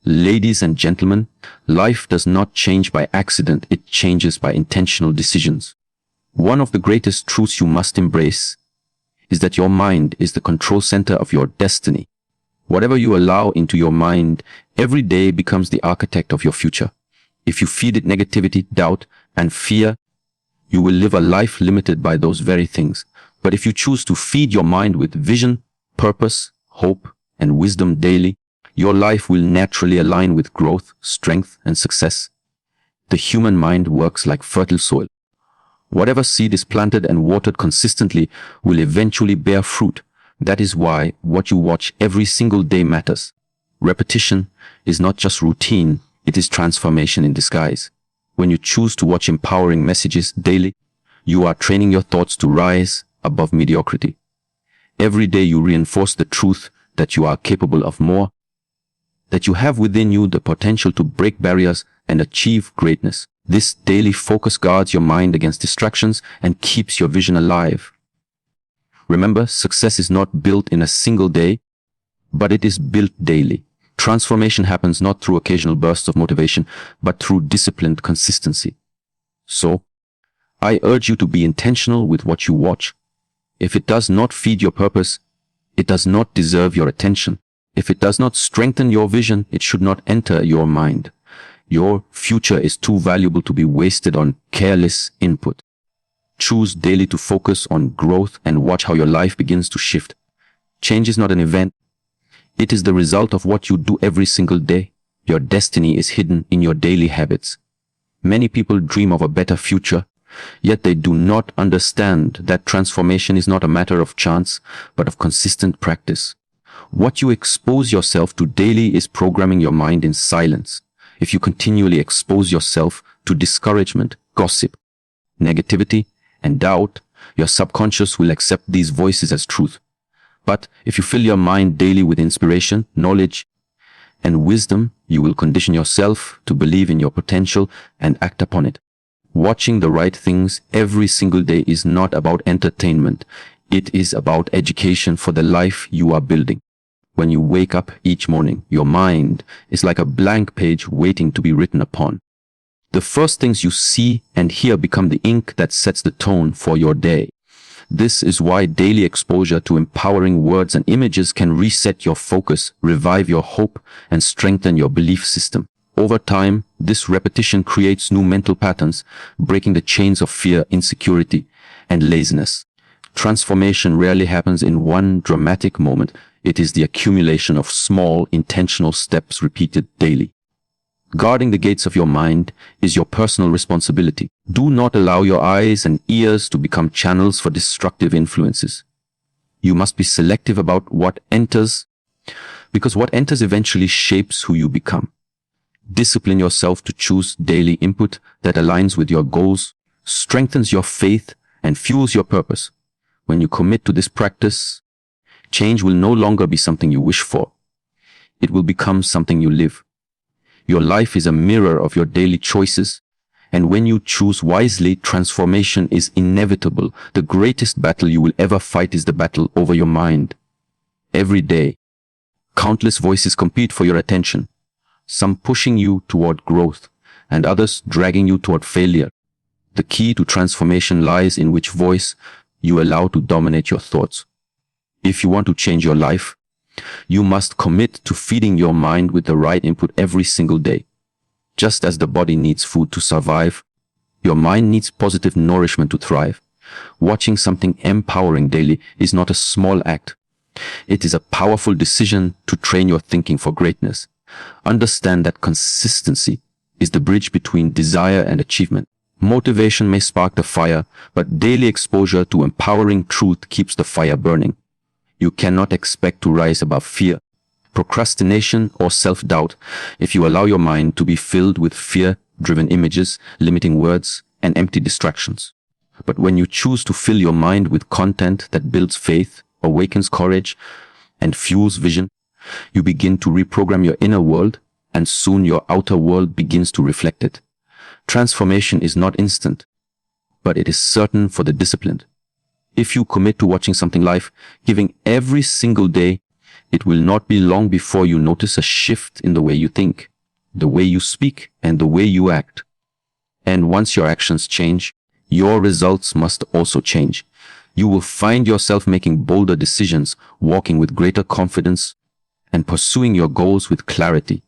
Ladies and gentlemen, life does not change by accident, it changes by intentional decisions. One of the greatest truths you must embrace is that your mind is the control center of your destiny. Whatever you allow into your mind every day becomes the architect of your future. If you feed it negativity, doubt, and fear, you will live a life limited by those very things. But if you choose to feed your mind with vision, purpose, hope, and wisdom daily, your life will naturally align with growth, strength, and success. The human mind works like fertile soil. Whatever seed is planted and watered consistently will eventually bear fruit. That is why what you watch every single day matters. Repetition is not just routine, it is transformation in disguise. When you choose to watch empowering messages daily, you are training your thoughts to rise above mediocrity. Every day you reinforce the truth that you are capable of more, that you have within you the potential to break barriers and achieve greatness. This daily focus guards your mind against distractions and keeps your vision alive. Remember, success is not built in a single day, but it is built daily. Transformation happens not through occasional bursts of motivation, but through disciplined consistency. So, I urge you to be intentional with what you watch. If it does not feed your purpose, it does not deserve your attention. If it does not strengthen your vision, it should not enter your mind. Your future is too valuable to be wasted on careless input. Choose daily to focus on growth and watch how your life begins to shift. Change is not an event. It is the result of what you do every single day. Your destiny is hidden in your daily habits. Many people dream of a better future, yet they do not understand that transformation is not a matter of chance, but of consistent practice. What you expose yourself to daily is programming your mind in silence. If you continually expose yourself to discouragement, gossip, negativity, and doubt, your subconscious will accept these voices as truth. But if you fill your mind daily with inspiration, knowledge, and wisdom, you will condition yourself to believe in your potential and act upon it. Watching the right things every single day is not about entertainment. It is about education for the life you are building. When you wake up each morning, your mind is like a blank page waiting to be written upon. The first things you see and hear become the ink that sets the tone for your day. This is why daily exposure to empowering words and images can reset your focus, revive your hope, and strengthen your belief system. Over time, this repetition creates new mental patterns, breaking the chains of fear, insecurity, and laziness. Transformation rarely happens in one dramatic moment. It is the accumulation of small, intentional steps repeated daily. Guarding the gates of your mind is your personal responsibility. Do not allow your eyes and ears to become channels for destructive influences. You must be selective about what enters, because what enters eventually shapes who you become. Discipline yourself to choose daily input that aligns with your goals, strengthens your faith, and fuels your purpose. When you commit to this practice, change will no longer be something you wish for. It will become something you live. Your life is a mirror of your daily choices, and when you choose wisely, transformation is inevitable. The greatest battle you will ever fight is the battle over your mind. Every day, countless voices compete for your attention, some pushing you toward growth, and others dragging you toward failure. The key to transformation lies in which voice you allow to dominate your thoughts. If you want to change your life, you must commit to feeding your mind with the right input every single day. Just as the body needs food to survive, your mind needs positive nourishment to thrive. Watching something empowering daily is not a small act. It is a powerful decision to train your thinking for greatness. Understand that consistency is the bridge between desire and achievement. Motivation may spark the fire, but daily exposure to empowering truth keeps the fire burning. You cannot expect to rise above fear, procrastination, or self-doubt if you allow your mind to be filled with fear-driven images, limiting words, and empty distractions. But when you choose to fill your mind with content that builds faith, awakens courage, and fuels vision, you begin to reprogram your inner world, and soon your outer world begins to reflect it. Transformation is not instant, but it is certain for the disciplined. If you commit to watching something life-giving every single day, It will not be long before you notice a shift in the way you think, the way you speak, and the way you act. And once your actions change, your results must also change. You will find yourself making bolder decisions, walking with greater confidence, and pursuing your goals with clarity.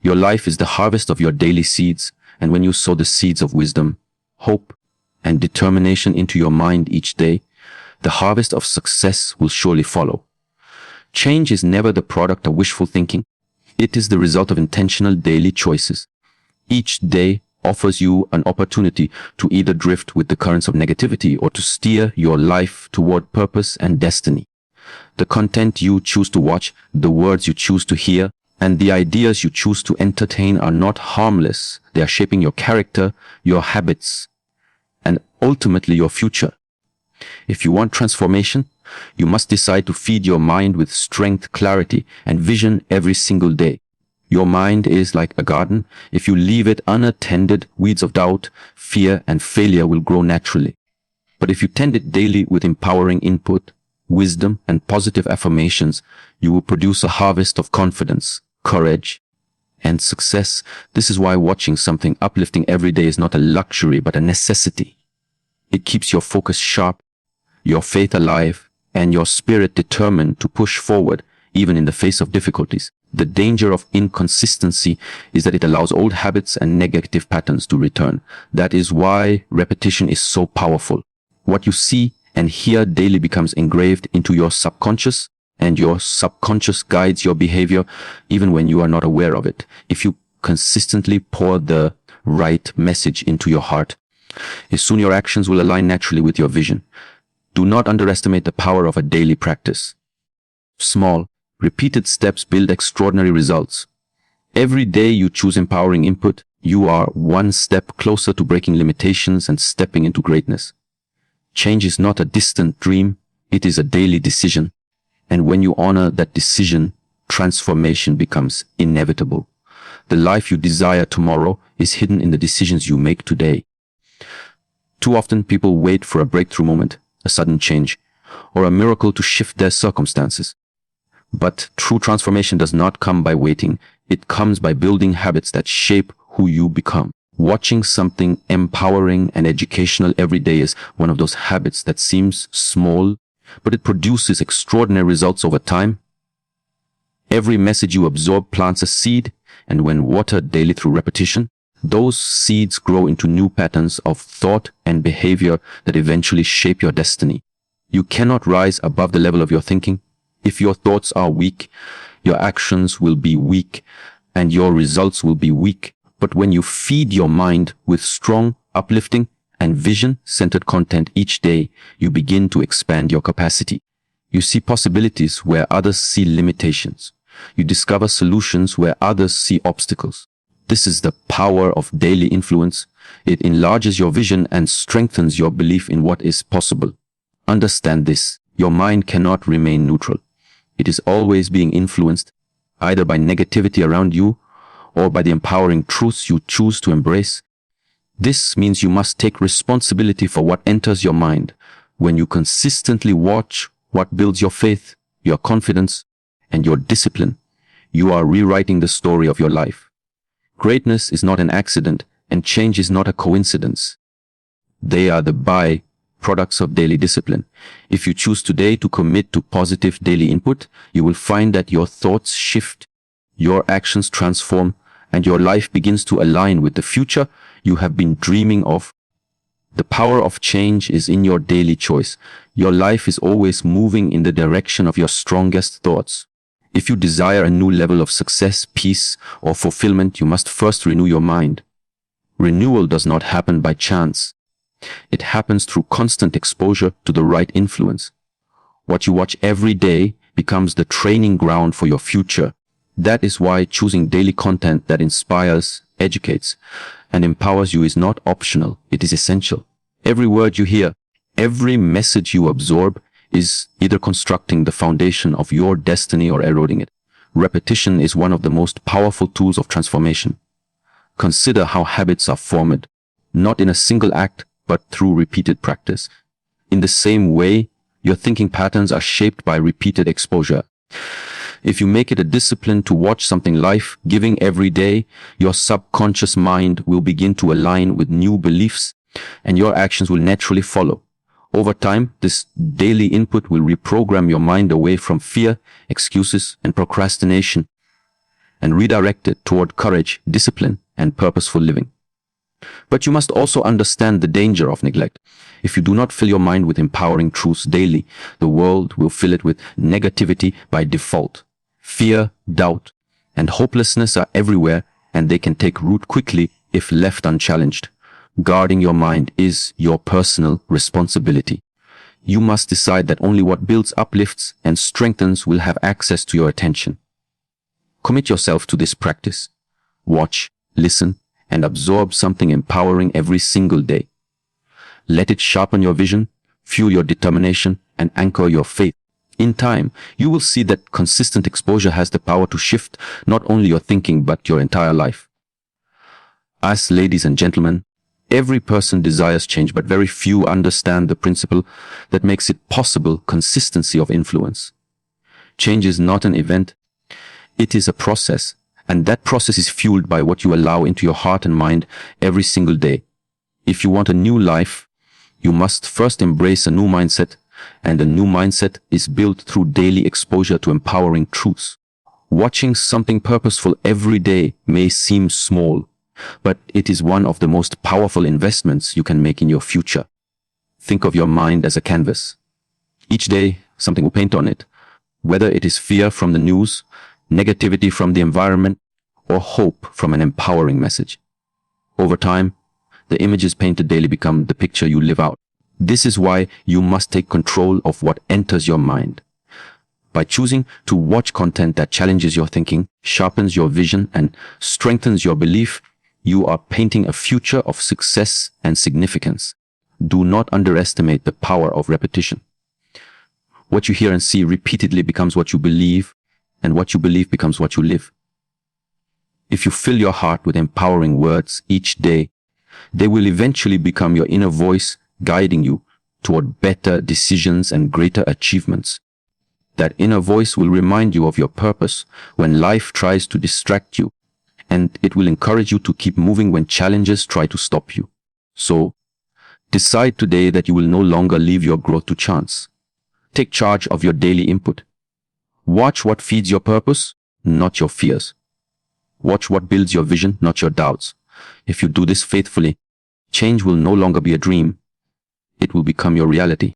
Your life is the harvest of your daily seeds, and when you sow the seeds of wisdom, hope, and determination into your mind each day, the harvest of success will surely follow. Change is never the product of wishful thinking. It is the result of intentional daily choices. Each day offers you an opportunity to either drift with the currents of negativity or to steer your life toward purpose and destiny. The content you choose to watch, the words you choose to hear, and the ideas you choose to entertain are not harmless. They are shaping your character, your habits, and ultimately your future. If you want transformation, you must decide to feed your mind with strength, clarity, and vision every single day. Your mind is like a garden. If you leave it unattended, weeds of doubt, fear, and failure will grow naturally. But if you tend it daily with empowering input, wisdom, and positive affirmations, you will produce a harvest of confidence, courage, and success. This is why watching something uplifting every day is not a luxury, but a necessity. It keeps your focus sharp, your faith alive, and your spirit determined to push forward, even in the face of difficulties. The danger of inconsistency is that it allows old habits and negative patterns to return. That is why repetition is so powerful. What you see and hear daily becomes engraved into your subconscious, and your subconscious guides your behavior even when you are not aware of it. If you consistently pour the right message into your heart, soon your actions will align naturally with your vision. Do not underestimate the power of a daily practice. Small, repeated steps build extraordinary results. Every day you choose empowering input, you are one step closer to breaking limitations and stepping into greatness. Change is not a distant dream, it is a daily decision. And when you honor that decision, transformation becomes inevitable. The life you desire tomorrow is hidden in the decisions you make today. Too often people wait for a breakthrough moment, a sudden change, or a miracle to shift their circumstances. But true transformation does not come by waiting. It comes by building habits that shape who you become. Watching something empowering and educational every day is one of those habits that seems small, but it produces extraordinary results over time. Every message you absorb plants a seed, and when watered daily through repetition, those seeds grow into new patterns of thought and behavior that eventually shape your destiny. You cannot rise above the level of your thinking. If your thoughts are weak, your actions will be weak, and your results will be weak. But when you feed your mind with strong, uplifting, and vision-centered content each day, you begin to expand your capacity. You see possibilities where others see limitations. You discover solutions where others see obstacles. This is the power of daily influence. It enlarges your vision and strengthens your belief in what is possible. Understand this. Your mind cannot remain neutral. It is always being influenced, either by negativity around you or by the empowering truths you choose to embrace. This means you must take responsibility for what enters your mind. When you consistently watch what builds your faith, your confidence, and your discipline, you are rewriting the story of your life. Greatness is not an accident, and change is not a coincidence. They are the by-products of daily discipline. If you choose today to commit to positive daily input, you will find that your thoughts shift, your actions transform, and your life begins to align with the future you have been dreaming of. The power of change is in your daily choice. Your life is always moving in the direction of your strongest thoughts. If you desire a new level of success, peace, or fulfillment, you must first renew your mind. Renewal does not happen by chance. It happens through constant exposure to the right influence. What you watch every day becomes the training ground for your future. That is why choosing daily content that inspires, educates, and empowers you is not optional. It is essential. Every word you hear, every message you absorb is either constructing the foundation of your destiny or eroding it. Repetition is one of the most powerful tools of transformation. Consider how habits are formed, not in a single act, but through repeated practice. In the same way, your thinking patterns are shaped by repeated exposure. If you make it a discipline to watch something life-giving every day, your subconscious mind will begin to align with new beliefs, and your actions will naturally follow. Over time, this daily input will reprogram your mind away from fear, excuses, and procrastination, and redirect it toward courage, discipline, and purposeful living. But you must also understand the danger of neglect. If you do not fill your mind with empowering truths daily, the world will fill it with negativity by default. Fear, doubt, and hopelessness are everywhere, and they can take root quickly if left unchallenged. Guarding your mind is your personal responsibility. You must decide that only what builds, uplifts, and strengthens will have access to your attention. Commit yourself to this practice. Watch, listen, and absorb something empowering every single day. Let it sharpen your vision, fuel your determination, and anchor your faith. In time, you will see that consistent exposure has the power to shift not only your thinking but your entire life. As ladies and gentlemen, every person desires change, but very few understand the principle that makes it possible: consistency of influence. Change is not an event, it is a process, and that process is fueled by what you allow into your heart and mind every single day. If you want a new life, you must first embrace a new mindset, and a new mindset is built through daily exposure to empowering truths. Watching something purposeful every day may seem small, but it is one of the most powerful investments you can make in your future. Think of your mind as a canvas. Each day, something will paint on it, whether it is fear from the news, negativity from the environment, or hope from an empowering message. Over time, the images painted daily become the picture you live out. This is why you must take control of what enters your mind. By choosing to watch content that challenges your thinking, sharpens your vision, and strengthens your belief, you are painting a future of success and significance. Do not underestimate the power of repetition. What you hear and see repeatedly becomes what you believe, and what you believe becomes what you live. If you fill your heart with empowering words each day, they will eventually become your inner voice, guiding you toward better decisions and greater achievements. That inner voice will remind you of your purpose when life tries to distract you, and it will encourage you to keep moving when challenges try to stop you. So, decide today that you will no longer leave your growth to chance. Take charge of your daily input. Watch what feeds your purpose, not your fears. Watch what builds your vision, not your doubts. If you do this faithfully, change will no longer be a dream. It will become your reality.